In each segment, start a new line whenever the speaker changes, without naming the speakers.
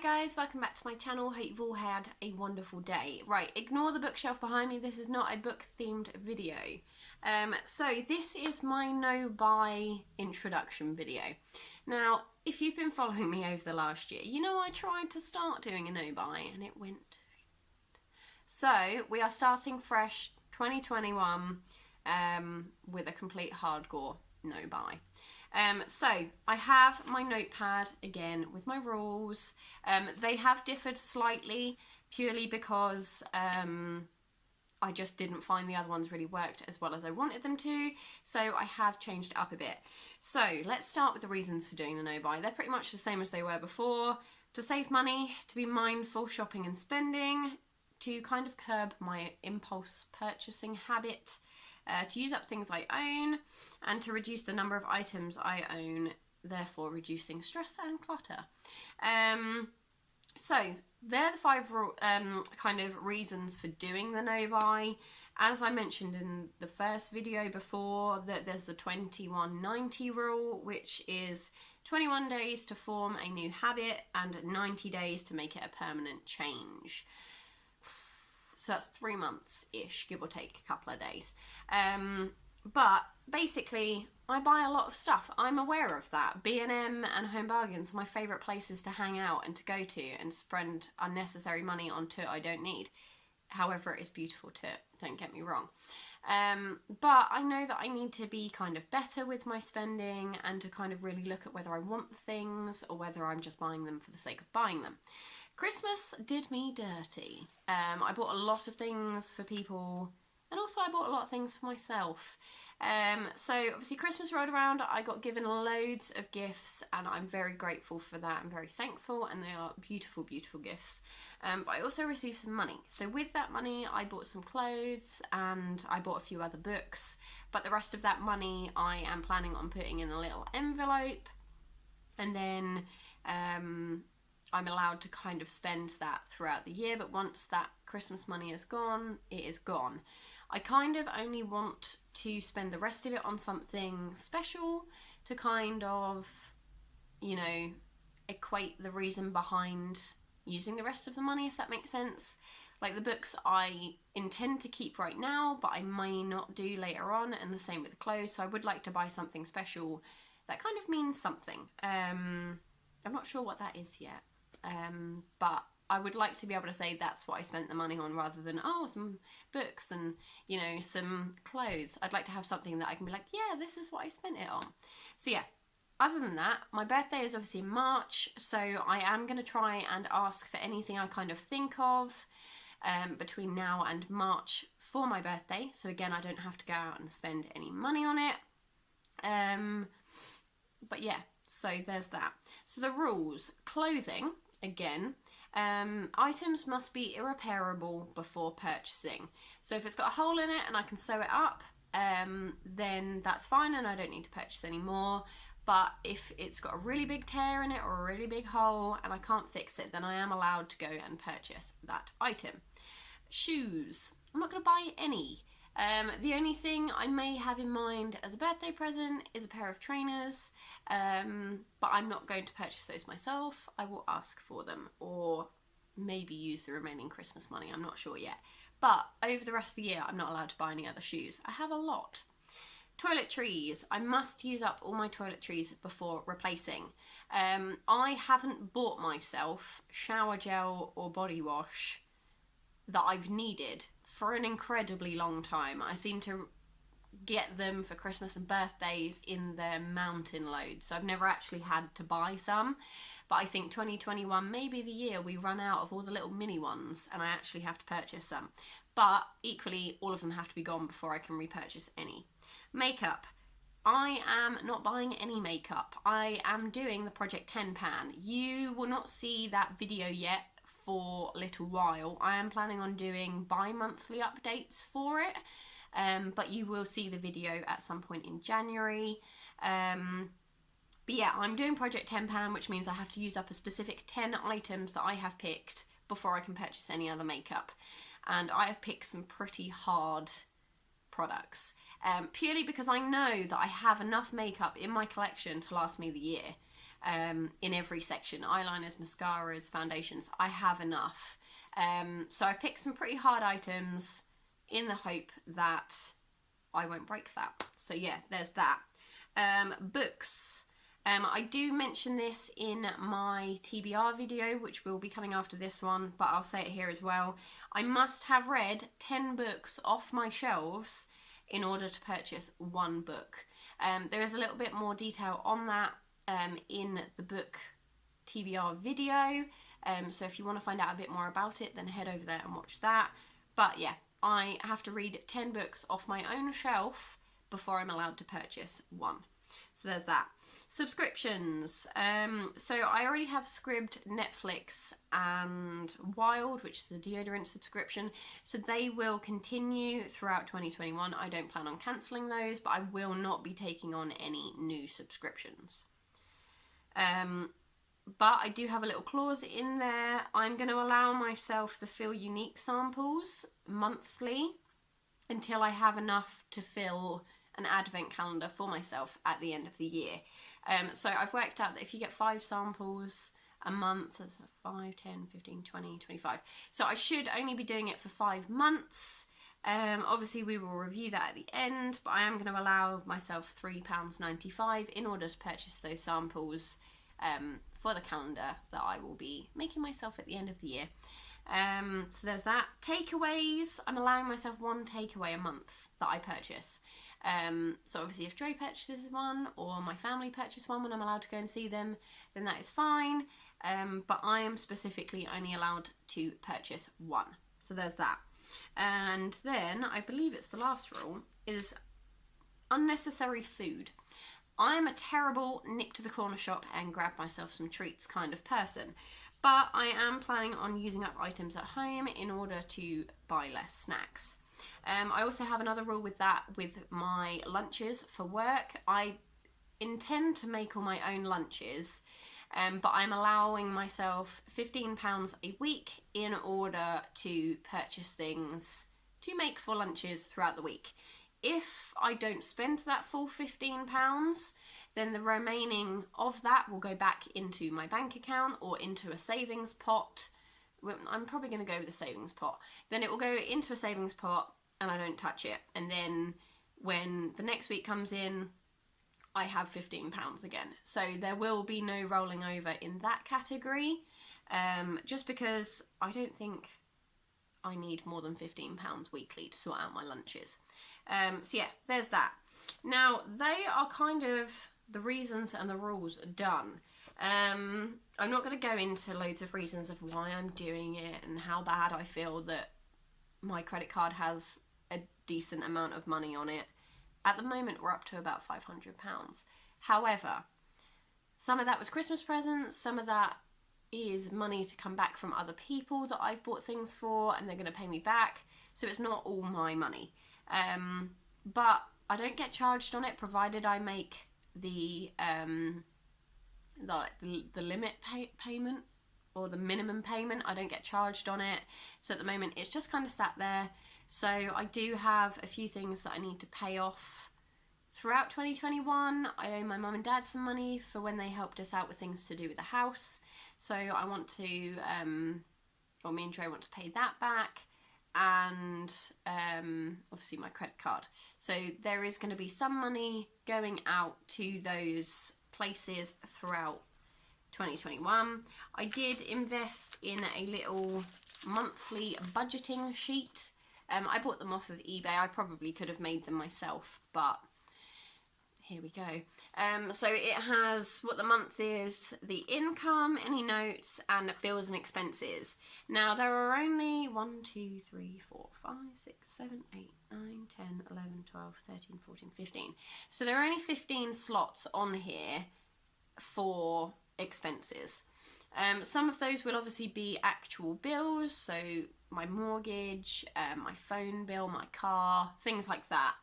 Hi guys, welcome back to my channel. Hope you've all had a wonderful day. Right, ignore the bookshelf behind me. This is not a book themed video. So this is my no-buy introduction video. Now, if you've been following me over the last year, you know I tried to start doing a no-buy and it went. So we are starting fresh 2021 with a complete hardcore no-buy. So I have my notepad again with my rules. They have differed slightly purely because I just didn't find the other ones really worked as well as I wanted them to, so I have changed it up a bit. So let's start with the reasons for doing the no-buy. They're pretty much the same as they were before. To save money, to be mindful shopping and spending, to kind of curb my impulse purchasing habit, to use up things I own, and to reduce the number of items I own, therefore reducing stress and clutter. So they're the five kind of reasons for doing the no-buy. As I mentioned in the first video before, that there's the 21-90 rule, which is 21 days to form a new habit and 90 days to make it a permanent change. So that's 3 months-ish, give or take a couple of days. But basically, I buy a lot of stuff. I'm aware of that. B&M and Home Bargains are my favourite places to hang out and to go to and spend unnecessary money on toit I don't need. However, it is beautiful toit, don't get me wrong. But I know that I need to be kind of better with my spending and to kind of really look at whether I want things or whether I'm just buying them for the sake of buying them. Christmas did me dirty. I bought a lot of things for people, and also I bought a lot of things for myself. So obviously Christmas rolled around, I got given loads of gifts, and I'm very grateful for that. I'm very thankful, and they are beautiful, beautiful gifts. But I also received some money. So with that money, I bought some clothes, and I bought a few other books. But the rest of that money, I am planning on putting in a little envelope, and then I'm allowed to kind of spend that throughout the year, but once that Christmas money is gone, it is gone. I kind of only want to spend the rest of it on something special to kind of, you know, equate the reason behind using the rest of the money, if that makes sense. Like the books I intend to keep right now, but I may not do later on, and the same with the clothes. So I would like to buy something special that kind of means something. I'm not sure what that is yet. But I would like to be able to say that's what I spent the money on, rather than, oh, some books and, you know, some clothes. I'd like to have something that I can be like, yeah, this is what I spent it on. So yeah, other than that, my birthday is obviously in March, so I am going to try and ask for anything I kind of think of between now and March for my birthday. So again, I don't have to go out and spend any money on it. But yeah, so there's that. So the rules, clothing. Again, items must be irreparable before purchasing. So if it's got a hole in it and I can sew it up, then that's fine and I don't need to purchase any more. But if it's got a really big tear in it or a really big hole and I can't fix it, then I am allowed to go and purchase that item. Shoes. I'm not going to buy any. The only thing I may have in mind as a birthday present is a pair of trainers, but I'm not going to purchase those myself. I will ask for them, or maybe use the remaining Christmas money, I'm not sure yet. But over the rest of the year, I'm not allowed to buy any other shoes. I have a lot. Toiletries. I must use up all my toiletries before replacing. I haven't bought myself shower gel or body wash that I've needed for an incredibly long time. I seem to get them for Christmas and birthdays in their mountain loads, so I've never actually had to buy some. But I think 2021 may be the year we run out of all the little mini ones and I actually have to purchase some. But equally, all of them have to be gone before I can repurchase any. Makeup. I am not buying any makeup. I am doing the Project 10 pan. You will not see that video yet for a little while. I am planning on doing bi-monthly updates for it, but you will see the video at some point in January. But yeah, I'm doing Project 10 pan, which means I have to use up a specific 10 items that I have picked before I can purchase any other makeup. And I have picked some pretty hard products, purely because I know that I have enough makeup in my collection to last me the year. in every section. Eyeliners, mascaras, foundations. I have enough. So I picked some pretty hard items in the hope that I won't break that. So yeah, there's that. Books. I do mention this in my TBR video, which will be coming after this one, but I'll say it here as well. I must have read 10 books off my shelves in order to purchase one book. There is a little bit more detail on that in the book TBR video. So if you want to find out a bit more about it, then head over there and watch that. But yeah, I have to read 10 books off my own shelf before I'm allowed to purchase one. So there's that. Subscriptions. So I already have Scribd, Netflix and Wild, which is a deodorant subscription. So they will continue throughout 2021. I don't plan on cancelling those, but I will not be taking on any new subscriptions. But I do have a little clause in there. I'm going to allow myself the Feel Unique samples monthly until I have enough to fill an advent calendar for myself at the end of the year. So I've worked out that if you get 5 samples a month, that's 5, 10, 15, 20, 25. So I should only be doing it for 5 months. Obviously we will review that at the end, but I am going to allow myself £3.95 in order to purchase those samples for the calendar that I will be making myself at the end of the year. So there's that. Takeaways, I'm allowing myself 1 takeaway a month that I purchase. So obviously if Dre purchases one or my family purchase one when I'm allowed to go and see them, then that is fine. But I am specifically only allowed to purchase 1. So there's that. And then I believe it's the last rule is unnecessary food. I'm a terrible nip to the corner shop and grab myself some treats kind of person. But I am planning on using up items at home in order to buy less snacks. I also have another rule with that with my lunches for work. I intend to make all my own lunches, but I'm allowing myself £15 a week in order to purchase things to make for lunches throughout the week. If I don't spend that full £15, then the remaining of that will go back into my bank account or into a savings pot. I'm probably going to go with a savings pot. Then it will go into a savings pot and I don't touch it. And then when the next week comes in, I have £15 again. So there will be no rolling over in that category, just because I don't think I need more than £15 weekly to sort out my lunches. So yeah, there's that. Now, they are kind of the reasons and the rules done. I'm not going to go into loads of reasons of why I'm doing it and how bad I feel that my credit card has a decent amount of money on it. At the moment, we're up to about £500. However, some of that was Christmas presents, some of that is money to come back from other people that I've bought things for and they're going to pay me back. So it's not all my money. But I don't get charged on it provided I make the limit payment or the minimum payment. I don't get charged on it. So at the moment it's just kind of sat there. So I do have a few things that I need to pay off throughout 2021. I owe my mum and dad some money for when they helped us out with things to do with the house. So I want to, or me and Dre want to pay that back. And obviously my credit card. So there is going to be some money going out to those places throughout 2021. I did invest in a little monthly budgeting sheet. I bought them off of eBay. I probably could have made them myself, but here we go. So it has what the month is, the income, any notes, and bills and expenses. Now there are only 1, 2, 3, 4, 5, 6, 7, 8, 9, 10, 11, 12, 13, 14, 15. So there are only 15 slots on here for expenses. Some of those will obviously be actual bills, so my mortgage, my phone bill, my car, things like that.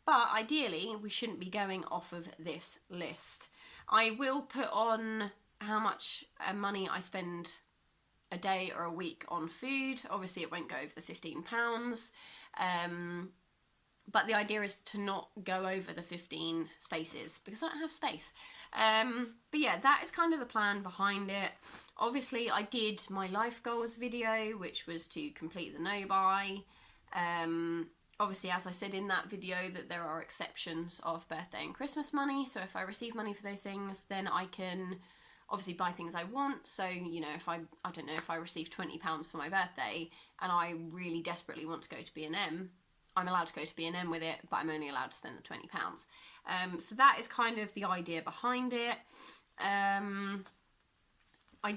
But ideally, we shouldn't be going off of this list. I will put on how much money I spend a day or a week on food. Obviously, it won't go over the £15. But the idea is to not go over the 15 spaces because I don't have space. But yeah, that is kind of the plan behind it. Obviously, I did my life goals video, which was to complete the no-buy. Obviously, as I said in that video, that there are exceptions of birthday and Christmas money. So if I receive money for those things, then I can obviously buy things I want. So, you know, if I don't know, if I receive £20 for my birthday and I really desperately want to go to B&M, I'm allowed to go to B&M with it, but I'm only allowed to spend the £20. So that is kind of the idea behind it. I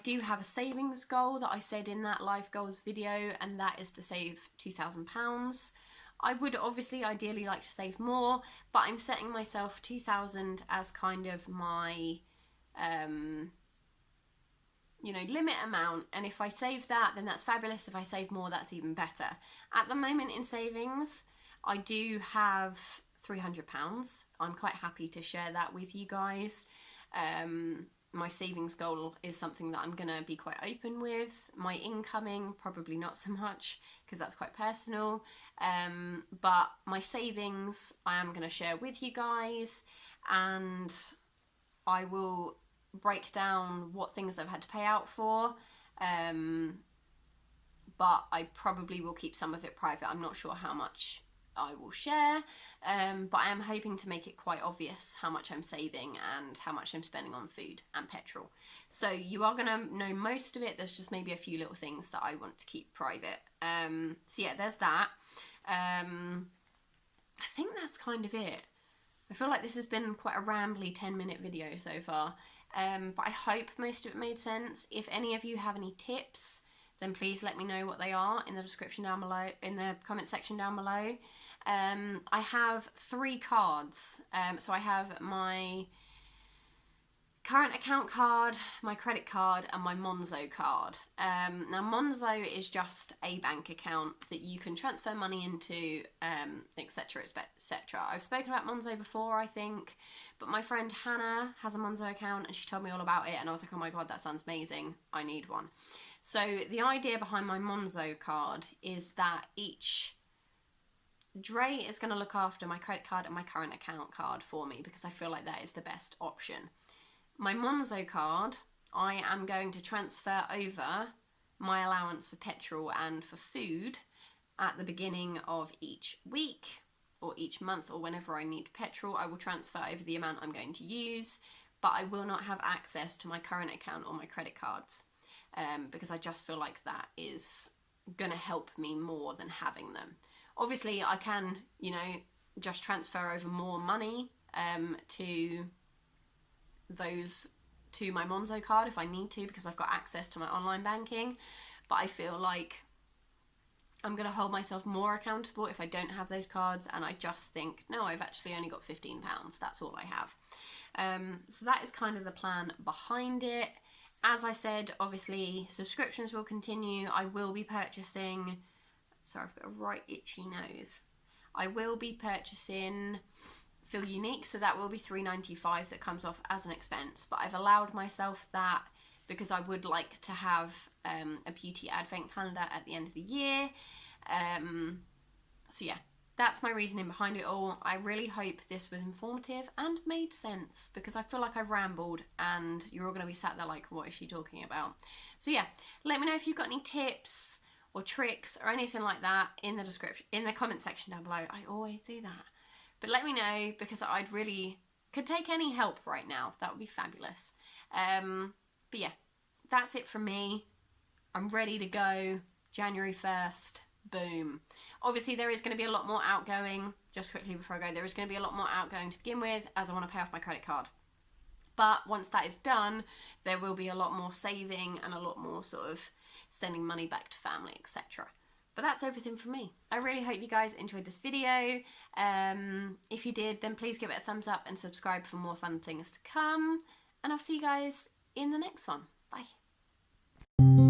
do have a savings goal that I said in that life goals video, and that is to save £2,000. I would obviously ideally like to save more, but I'm setting myself 2,000 as kind of my you know, limit amount, and if I save that, then that's fabulous. If I save more, that's even better. At the moment in savings, I do have £300. I'm quite happy to share that with you guys. My savings goal is something that I'm going to be quite open with. My incoming, probably not so much, because that's quite personal. But my savings, I am going to share with you guys, and I will break down what things I've had to pay out for, but I probably will keep some of it private. I'm not sure how much I will share, but I am hoping to make it quite obvious how much I'm saving and how much I'm spending on food and petrol. So you are going to know most of it. There's just maybe a few little things that I want to keep private. So yeah, there's that. I think that's kind of it. I feel like this has been quite a rambly 10-minute video so far, but I hope most of it made sense. If any of you have any tips, then please let me know what they are in the description down below, in the comment section down below. I have 3 cards. So I have my current account card, my credit card, and my Monzo card. Now Monzo is just a bank account that you can transfer money into, etc, etc. I've spoken about Monzo before, I think, but my friend Hannah has a Monzo account and she told me all about it, and I was like, oh my god, that sounds amazing, I need one. So the idea behind my Monzo card is that each Dre is going to look after my credit card and my current account card for me, because I feel like that is the best option. My Monzo card, I am going to transfer over my allowance for petrol and for food at the beginning of each week or each month, or whenever I need petrol, I will transfer over the amount I'm going to use, but I will not have access to my current account or my credit cards, because I just feel like that is going to help me more than having them. Obviously, I can, you know, just transfer over more money to my Monzo card if I need to, because I've got access to my online banking, but I feel like I'm going to hold myself more accountable if I don't have those cards, and I just think, no, I've actually only got £15, that's all I have. So that is kind of the plan behind it. As I said, obviously subscriptions will continue. I will be purchasing, sorry, I've got a right itchy nose. I will be purchasing Feel Unique, so that will be £3.95 that comes off as an expense, but I've allowed myself that because I would like to have a beauty advent calendar at the end of the year. So yeah, that's my reasoning behind it all. I really hope this was informative and made sense, because I feel like I've rambled and you're all going to be sat there like, what is she talking about? So yeah, let me know if you've got any tips or tricks or anything like that in the description, in the comment section down below. I always do that. But let me know, because I'd really could take any help right now. That would be fabulous. But yeah, that's it from me. I'm ready to go. January 1st, boom. Obviously, there is going to be a lot more outgoing. Just quickly before I go, there is going to be a lot more outgoing to begin with, as I want to pay off my credit card. But once that is done, there will be a lot more saving and a lot more sort of sending money back to family, etc. But that's everything from me. I really hope you guys enjoyed this video. If you did, then please give it a thumbs up and subscribe for more fun things to come. And I'll see you guys in the next one. Bye.